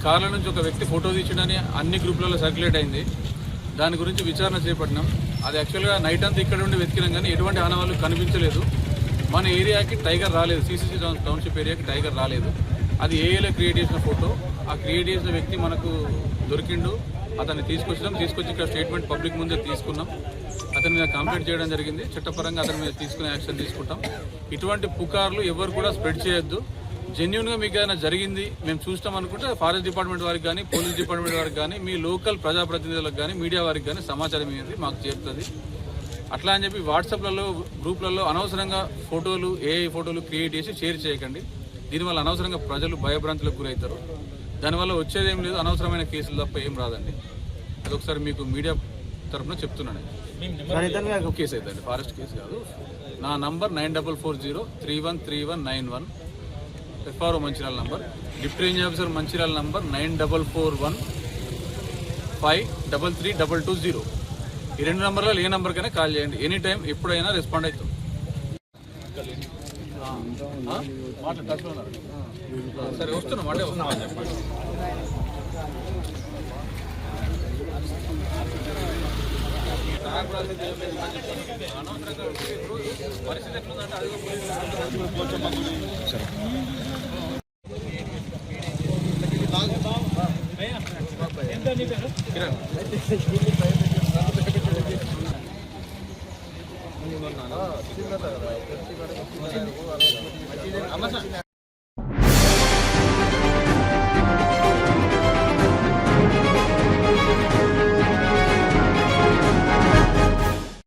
కార్ల నుంచి ఒక వ్యక్తి ఫోటో తీసిండని అన్ని గ్రూపులలో సర్క్యులేట్ అయింది. దాని గురించి విచారణ చేపట్టినాం. అది యాక్చువల్గా నైట్ అంతా ఇక్కడ ఉండి వెతికినాం కానీ ఎటువంటి ఆనవాళ్ళు కనిపించలేదు. మన ఏరియాకి టైగర్ రాలేదు, సిసిసి టౌన్షిప్ ఏరియాకి టైగర్ రాలేదు. అది ఏఏలో క్రియేట్ చేసిన ఫోటో. ఆ క్రియేట్ చేసిన వ్యక్తి మనకు దొరికిండు. అతన్ని తీసుకొచ్చి ఇక్కడ స్టేట్మెంట్ పబ్లిక్ ముందే తీసుకున్నాం. అతని మీద కంప్లైంట్ చేయడం జరిగింది. చట్టపరంగా అతని మీద తీసుకునే యాక్షన్ తీసుకుంటాం. ఇటువంటి పుకార్లు ఎవరు కూడా స్ప్రెడ్ చేయొద్దు. జెన్యున్గా మీకు ఏదైనా జరిగింది మేము చూస్తాం అనుకుంటే ఫారెస్ట్ డిపార్ట్మెంట్ వారికి కానీ, పోలీస్ డిపార్ట్మెంట్ వారికి కానీ, మీ లోకల్ ప్రజాప్రతినిధులకు కానీ, మీడియా వారికి కానీ సమాచారం అనేది మాకు చేరుతుంది. అట్లా అని చెప్పి వాట్సాప్లలో గ్రూప్లలో అనవసరంగా ఫోటోలు, ఏఐ ఫోటోలు క్రియేట్ చేసి షేర్ చేయకండి. దీనివల్ల అనవసరంగా ప్రజలు భయభ్రాంతులకు గురవుతారు. దానివల్ల వచ్చేదేం లేదు, అనవసరమైన కేసులు తప్ప ఏం రాదండి. అదొకసారి మీకు మీడియా తరఫున చెప్తున్నాను. కేసు అవుతుంది, ఫారెస్ట్ కేసు కాదు. నా number 9440313191, FRO Mancherial number, deputy range officer Mancherial number 9441533220. ఈ 2 నంబర్లలో ఏ నంబర్కైనా కాల్ చేయండి. ఎనీ టైం ఎప్పుడైనా రెస్పాండ్ అవుతాం. సరే వస్తున్నాం అంటే వస్తున్నామని చెప్పండి. పరిస్థితి ఎట్లుందంటే అది